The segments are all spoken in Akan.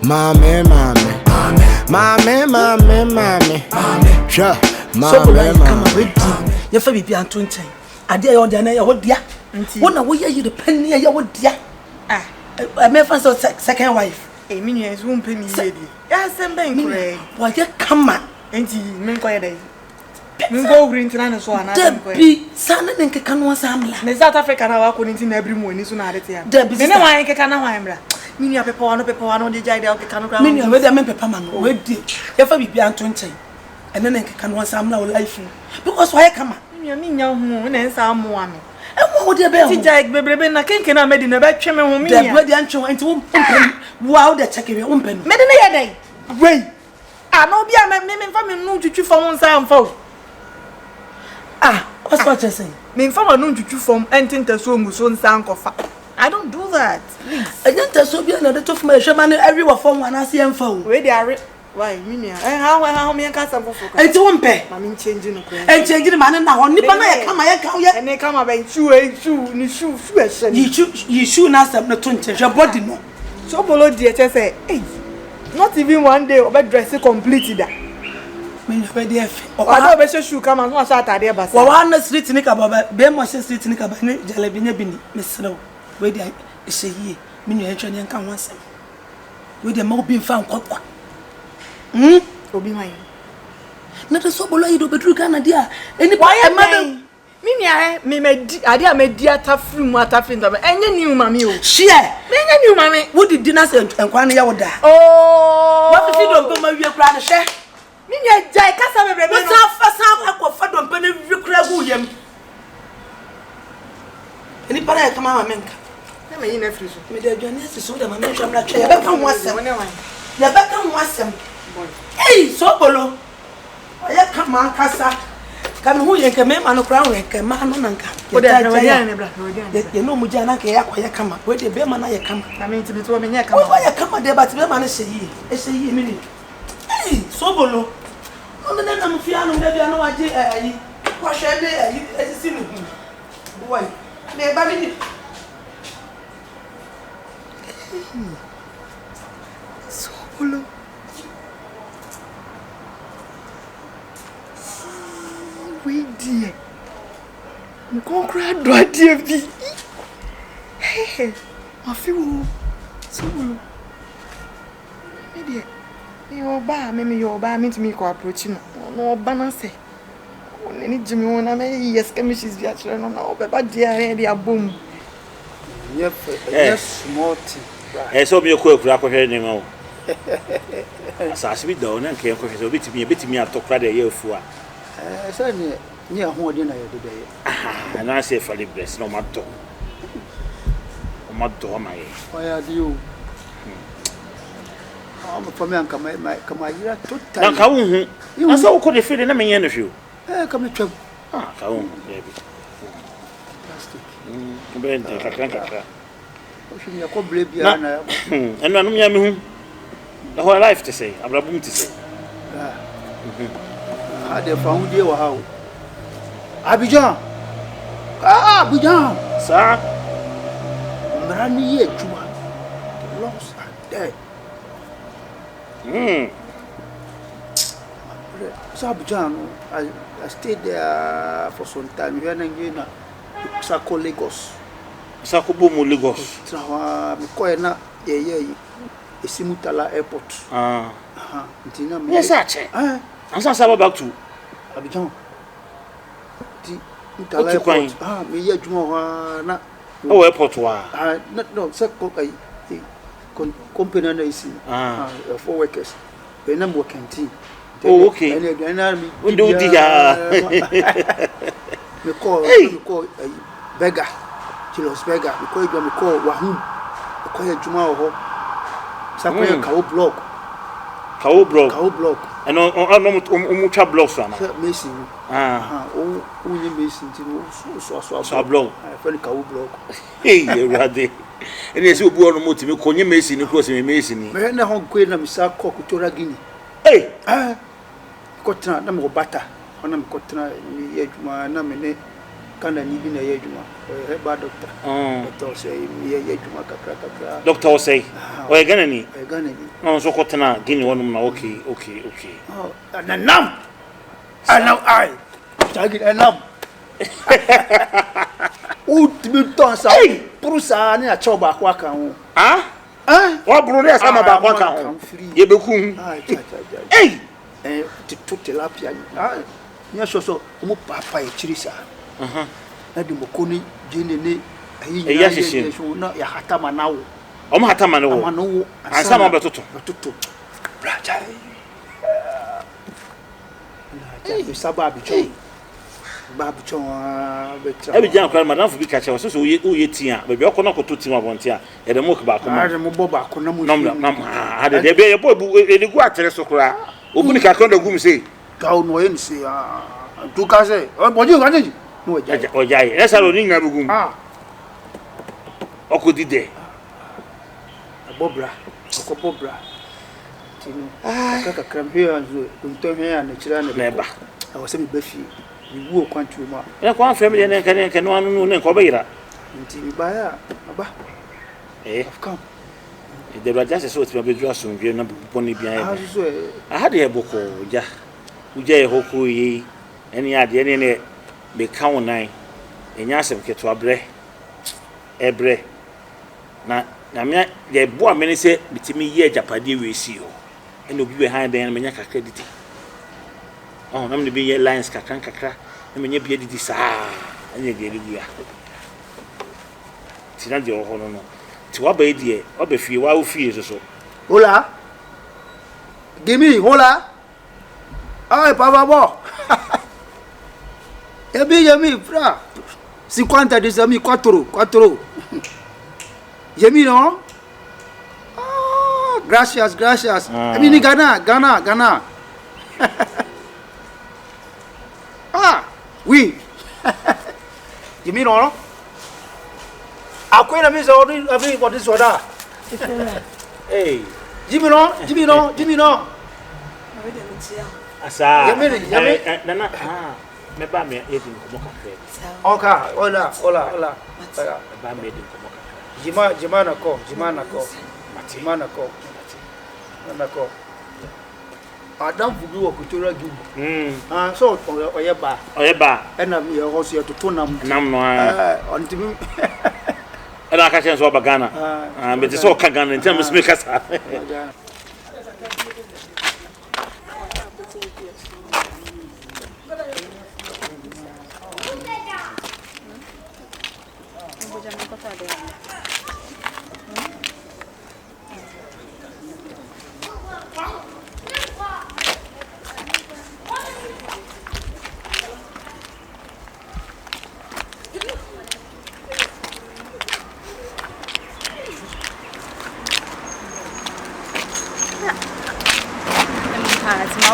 Mame. Sure. Mame. Come with you for be an 20. I dare on the name of dear. What are we you the penny a would dear? I may find second wife. A minions won't pay me lady. Yes, and bank. Why, you come on. Ain't you, Minquay? Go green to an so There be son and can one samla. The South African are going in every morning soon at it. There be no one can I Minia Pepano, the Jada can Minia, whether I'm Pepperman, where did you ever be an 20? And then can one samla life. Because why come on? Minia moon and some woman. And what would you be? Jack, baby, I can't I made in a bad chairman whom the bloody ancho and to wow, they're checking your own pen. Medina day. Wait. I know be a man from no to for one sound folk. Ah, what's what you're saying? Mean from a no to from entering the soul soon sound of I don't do that. I didn't tell so be another tough man, shaman everyone from one I see and phone. Where they are. Why, Minia? And how me and Cassava for and to one pay. I mean, changing and changing the man now. Nipana come, I come yet, and they come about shoe, you shoe not up the 20, your body no. So, below dear, say, hey, not even one day of a dress completed that. When you're ready, or I bet shoe come and wash out there, but one street in Nicaba, Bemosh street in Nicaba, Jalabini, Miss Snow, where they say ye, Minia and come once. With the mob being found, what? Will be mine. Not a so below you do, but you can't, dear. Any why, mother? Minia, me made dear tough room, what I've been and you knew, mammy. She, you, mammy. What did dinner and one year would die? Oh, what if you don't come your brother share? Minia, Jack, what's our first time? I got fed on penny, you crab William. Any part come out, man. I mean, nephew, me the journalist is so the man, I'm not sure. Become once, the become once. Hey, so below. I come on, Cassa. Come who you can make man crown and can man on anchor. You know, Mujana, I come up with the bearman. I come. I mean, to be told me, I come there, but the man is a minute. Hey, so below. On the name of Fiano, maybe I know I did. Wash a day, as a sinner. Boy, they bury it. So below. We dear. Go cry, dear. Hey, I feel so. Maybe your bar, maybe your bar means me approaching. No balance. Any Jimmy, when I may, yes, commissions, the actual no, but dear, they are boom. Yes, small tea. And so be a quick rap of anymore. Sassy down and came for his bit to me at Tocrada year for. Certainly, near home dinner today. And I say for the best, no matter. Matter, my. Why are you? I'm for me and come here to tell you. You so could have feel in a million of you. Come to trouble. Ah, come, baby. Plastic. And I know the whole life to say, I'm going to say. I found you how Abidjan. Abidjan, sir. Brani yet, lost and dead. Abidjan, I stayed there for some time. Here and again, Sako Lagos. Sakubumu Lagos. Koena, Simutala Airport. Yes, actually. I'm sorry back to Abidjan. Mutala Airport. Me ye juma na. Oh, airport no, company is for workers. They number working team. Oh, okay. We do we call beggar. Chilos beggar. We call Wahoo. We call Juma Sakoya Cow block. And much blocks. Mason. Only Mason so block. Very cow block. Hey, Raddy. And yes, you born a motive, Conny Mason, of course, Mason. When the home queen of Missa Cocutora Guinea. Hey, Cotton, number butter. On them cotton, my name. Kana ni bi na ye adwuma. O ba doctor. Doctor say ye adwuma kakra. Doctor say. O ye Ghana ni. E Ghana ni. No so ko tena Guinea wonum na okay. Oh, anam. Anam ai. Tagi anam. O tibi ton sa. Prusa ni a choba kwa kan ho. Wa bro le sama ba kwa kan ho. Ye beku. Ti tilapia. Nya so mo papa e chirisa. Na di mokoni jene ne ayi nya so na ya hatama nawo. Omo hatama nawo. Ansa ma betoto. Braja. Na sababu cho. Babu cho betra. Ebi jan kwa madam fu bi ka che so uye tia. Be bi okono ko to tia abontia. E de mo ke ba ko ma. Mo bo ba ko na mo. Nam ade de be ye bo eligu atere so kura. Obuni ka kon da gum sei. Gawo no yen se tu ka se. Boju ka ji. No Ojai. Esa lo ni ngabu gum. Okodide. Bobra. Okobobra. Tinu. Kaka krampe anzo. Unto he an chira na neba. Awose mi bafi. Ni wo kwantu ma. E kwa family ne kan no anu ne ko bayira. Nti mi baya aba. Of come. The Rajas is so to be dressed on Vienna Pony behind. I had a book, ja. Uja Hoku ye, any idea, any be count 9, and Yasem get to a bre. Now, the boy many say, between me, ye Japadi we see you, and you'll be behind the Maniaca credit. Oh, I'm to be your lines, Kakanka, and when you be a desire, and you get it. Tinadio Hono. To obey dear, obey free while fears so. Hola. Give me hola. Ay, papa bo. Yami, fra. 50 desami 4. Yami no? Gracias. Yami Ghana. Oui. Yami no? Akwena mi so abi what is order. Hey, Jimmy no. asa. Yami. Nana me ba me edin ko moka. Okay, hola. Ba me edin ko moka. Jima na ko. Nako. Adam fubi wo kutura gi. So oye ba. Ena mi e ho so to nam. Nam no Ontimi. Ela ka chen so ba Ghana. Me te so ka Ghana ntem me smeka sa.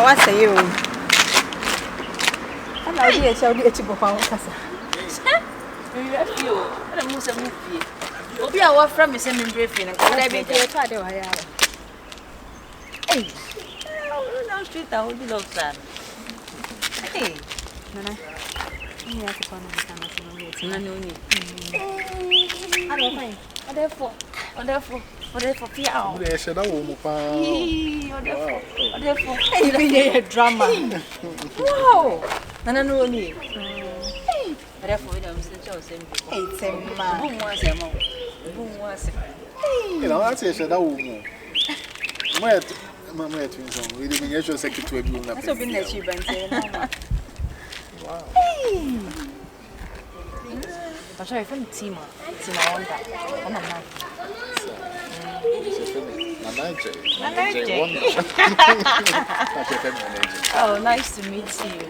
What's a you? I'm not here, shall be a chip of our casa. I'm a movie. Obi a wa from me send me briefing and I be there to do I have. Hey. No street I would love that. Hey. Nana. You have to come and I know you. I don't find. Therefore. They said, oh, Therefore. Hey, a drama. Wow. Nana know me. Therefore, we don't say it's a man. Boom was you know, I say, that woman. My twins, we didn't get your secretary. That's been that you been saying. Wow. I'm sorry, from Tima on that. I'm not. Oh, nice to meet you.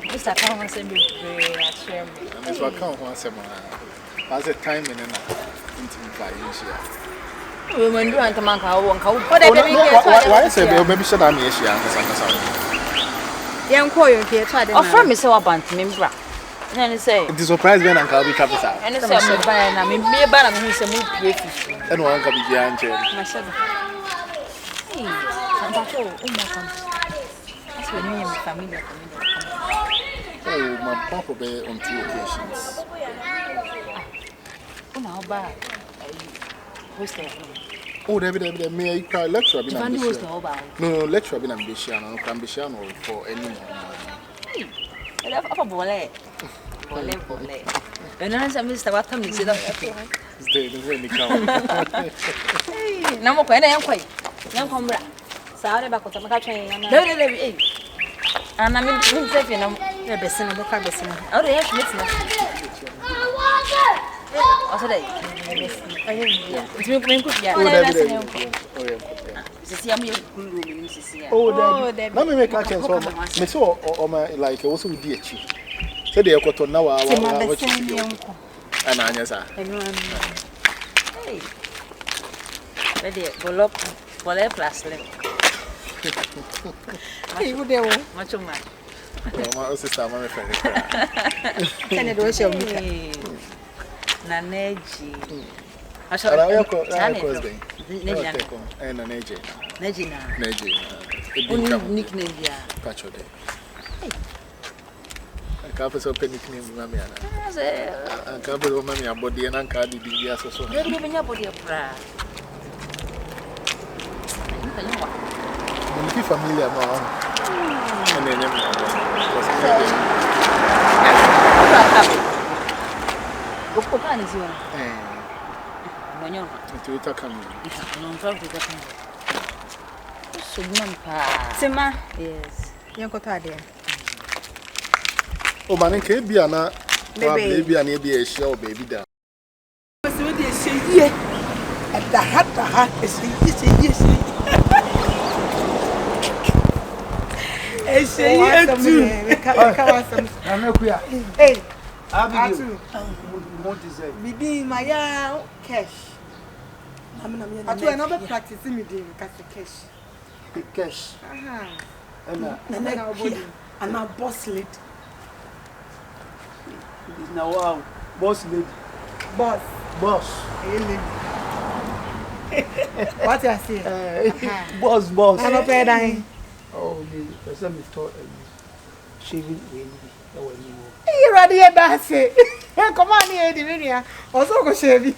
Mr. Kama send me very share me. And this will come once a month. As a time in an intimate. We went to Antamanka. Why say maybe should I miss you? Young Koyo here, tried Oh, from Miss Wabant, Mimbra. And it say, it is surprised when Uncle be capital. and it's a buy and I mean, me about a miss a move. And one can be behind you. Myself. Hey, I'm back. Oh, my God. That's when me and my family are coming. Oh, my papa be on 2 occasions. now ba hostel. Oh, David, may I try lecture? No, lecture been ambition, no ambition for any more. Apa boleh? Boleh. Benar sama Mr. Watam ni sudah. Nama kau yang kau mula. Sahari bakal sama kau cakap. Lebih. Anak min sepi nama. Ya bersama, bukan bersama. Oh, ya bersama. Oh, sudah. Ayo. Itu minggu ya. Sisi amu kulu mini sisi ya. Oh, David. Na me make a chance so. Me so o like also with the chi. So dey ekoto na wa ana anya sa. Hey. Ready boleh plastic. Hey, wo de wo. Macam mana? Ma sister ma me friend. Kene do she o mi. Na neji. Ara yo ko Neji. Nickname dia. Pacho de. Ka fa so nickname mami ana. Ka fa so mami abodi na ka di dia so. Dia punya body pra. Ni familia ma. Ene nyam. Kok kan sih? Nonyo. Toyota Camry. Nonyo Toyota Camry. Summan pa. Sima. Yes. Yan ko ta de. O manen ke bia na baby na e bia ehia o baby da. So dey say ye. Da ha say ye. Say ye too. Hey, Abigail. What is it? Bibi Maya cash. Atu e no be practice me dey cash. The cash. Aha. And now boss lady. Now wow. Boss lady. Boss. Hey lady. What you say? Boss. I no pay dying. Oh, the person me thought shaving when You ready here that say. Come on here the mania. Also go shave.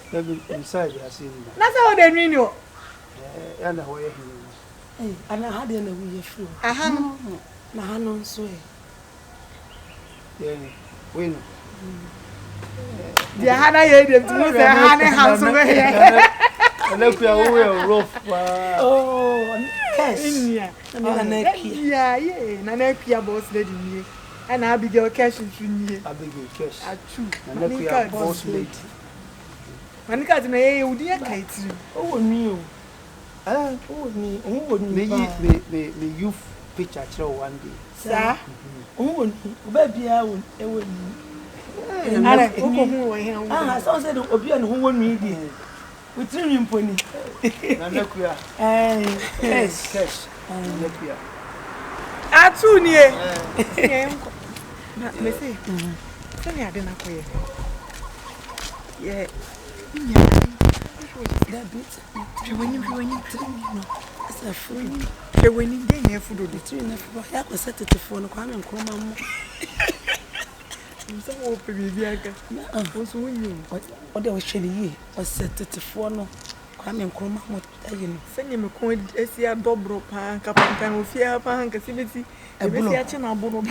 inside I see. That's how they mean you. And how you Hey, and I had in a way flow. Aha. Na hanon so e. Yeah. When Dia hana ye dem tu say hana house we here. Look we are rough. Oh, cash. Inia. Na na kia. Yeah. Na na kia boss lady ni. And Abigail cash nsunye. Abigail cash. Achu. And we are boss lady. Manika na ye udi ya kaitiri. Oh, me. Me youth picture show one day. Sir. Oh, baby, I will. Ara oko hu wo here. So said obi an hu won mi di. We trim him pony. Na nakuya. Cash. Nakuya. Atu ni e. Na me say. Sani ade na koye. Yeah. That bit. When you trim no. It's a food. When you dey here food do Trim na food. Ya ko set it for no kwame nkroma mo. so wo pe bibi aka. Wo so wonyi. O de o hwele yi. O set it for no kwame nkroma mo ayi no. Sani me ko esi adobro pa kapankan ofia pa hanka sibeti. Ebesi achi na aburo.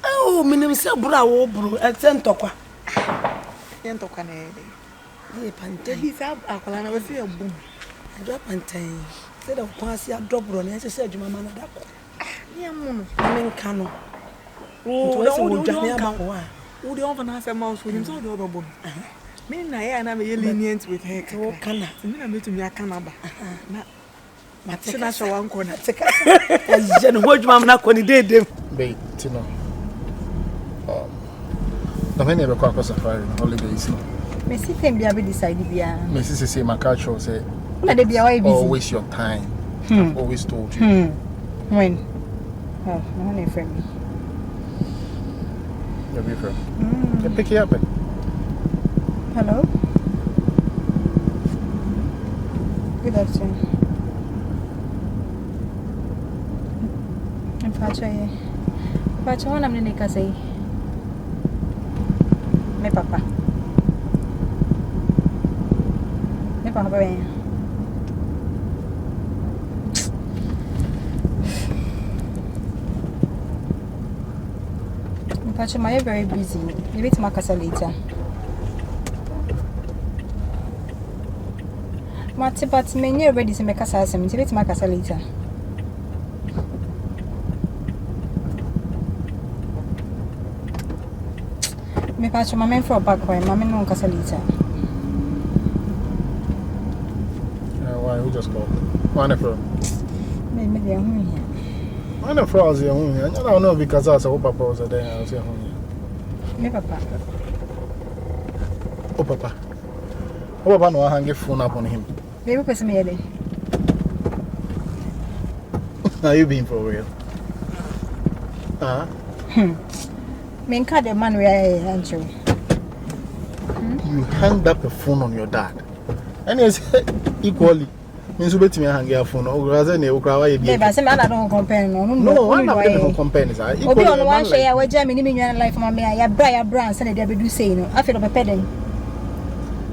Oh, minim se bura wo buru. Etentokwa. Yentokwa na ede. Ye pantai. Bi sa akola na wasi ebum. Adwa pantai. Se da kwa si adobro na se adwuma ma na da ko. Ni amu no. Menka no. Oh, Nto se wo dwa ne aba ko a. Wo de on na say mouse nim so de obebo. Me na ya na me lenient with her. Wo kana. Me na metumi aka na ba. Na Mate na so wan ko na. Teka. Je no ho dwuma na ko ni dedem. Bait, no. The many of the safari holidays. Me see them be decide bia. Mrs. say my culture say Na de bia why busy. always your time. I've always told you. When? Oh, no one friend me. You'll be from. Pick it up. Hello. Good afternoon. Pacha wana mnene kazi. Me papa. pa ba. But I'm very busy. You wait to make us later. But me ready to make us some. You wait to make us later. Me patch my man for a back way. Mamma no casa later. Why? Who just called? One for. Maybe they're home here. One for us here. I don't know because I saw Papa was there. I was here home. Me papa. Oh Papa. Oh Papa no hang a phone up on him. Maybe person me here. Are you being for real? Me card the man we are answering. You hanged up a phone on your dad. And yes, equally. Means you bet me hang your phone. Or rather, you cry. Babe, I say I don't compare. No, I'm not going to compare. Obi on one share we jam me your life my me ya bra say dey do say no. I feel be peden.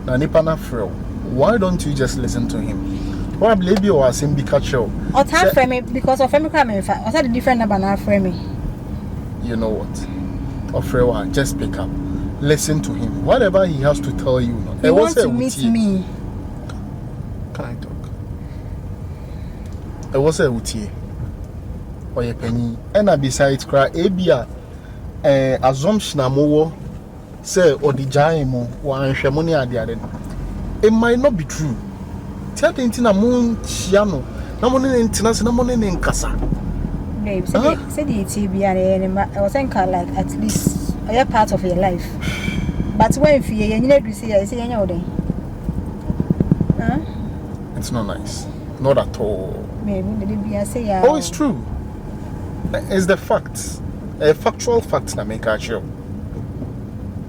Na nipa na frɛ. Why don't you just listen to him? Why believe you was him be catch you? Or time frame me because of me crime in fact. Or say the different number na frame me. You know what? Ofrewa, just pick up. Listen to him. Whatever he has to tell you. He wants to meet me. Can I talk? I was a utie. Or a penny. And besides, cry Abia assumption amowo say or the jaimo one shemoni adiaden. It might not be true. Tell the intina moon chiano. No money in tinas, no money in casa. Babe, say the TBR I was saying like at least a part of your life. But when you need to say I say any It's not nice. Not at all. Maybe I say oh, it's true. It's the facts. A factual fact that make a show.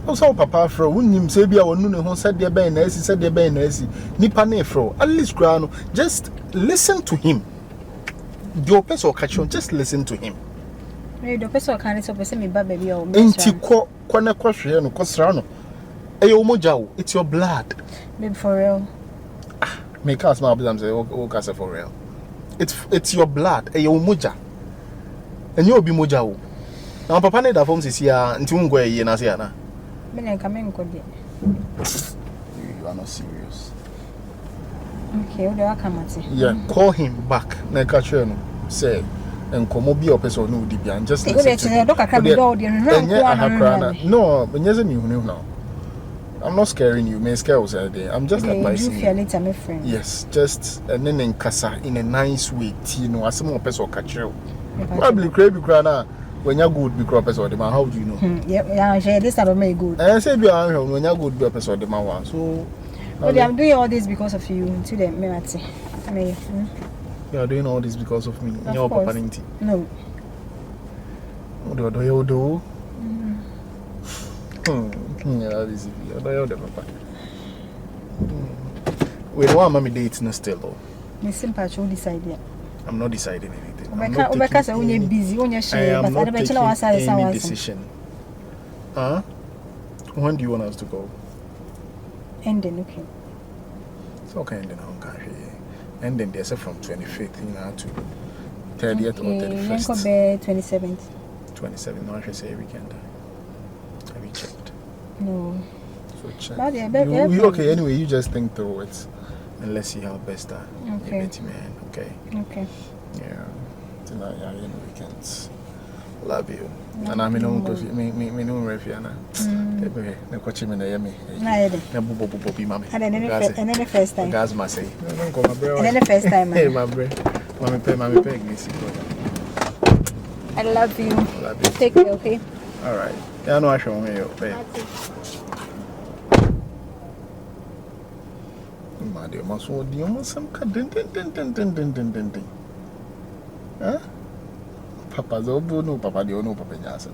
Also, Papa Fro, when you say, "Be our noon, who said their bayness," he said their bayness, Nipa Nefro, at least Grano, just listen to him. Your person catch on, just listen to him. The person can't say me, baby, or Intiko, Kwana Kwashiano, Cosrano. Ayo Mojao, it's your blood. Babe, for real. Make us my say, oh, Casa for real. It's your blood, Ayo Moja. And you'll be Mojao. Now, Papa Neda forms is here until Mungwe Yenasiana. You are not serious. Okay, what do I come at? Yeah, call him back. Nekachueno say, and Komobi or person no dibia and just listen to him. No, but yes, you know. I'm not scaring you. May scare us I'm just advising you. Yes, just and then in casa in a nice way. You know, as some person catch you. Probably crazy crana. When you're good, be crop or the man, how do you know? Yeah, this are very good. I say, be when you're good, be a person or the man. So, I'm doing all this because of you. To them, you are doing all this because of me. Of your course. Papa No. What do you do? Yeah, this is the Papa. We don't want mommy dates no still. Me simple to decide yet. I'm not deciding anything. I'm not taking any, busy, when you're I am not taking any decision. When do you want us to go? Ending, okay. It's okay, ending on Kashi. And then there's from 25th to 30th or 31st. 27th. 27th, no, I should say weekend. Have you checked? No. So check. Okay, anyway, you just think through it. And let's see how best that. Okay. Okay. Okay. Yeah. Tonight, yeah, in weekends. Love you. And I'm in home because me Refiana. Okay, no coaching in the Yemi. And then the first time. Guys, must say. And then the first time. Hey, my brain. Mommy peg me. I love you. Love you. Take care, okay? All right. Yeah, no, I show me your pay. Madio, mas o dia mas some din. Huh? Papa zo no papa dio no papa nyasa.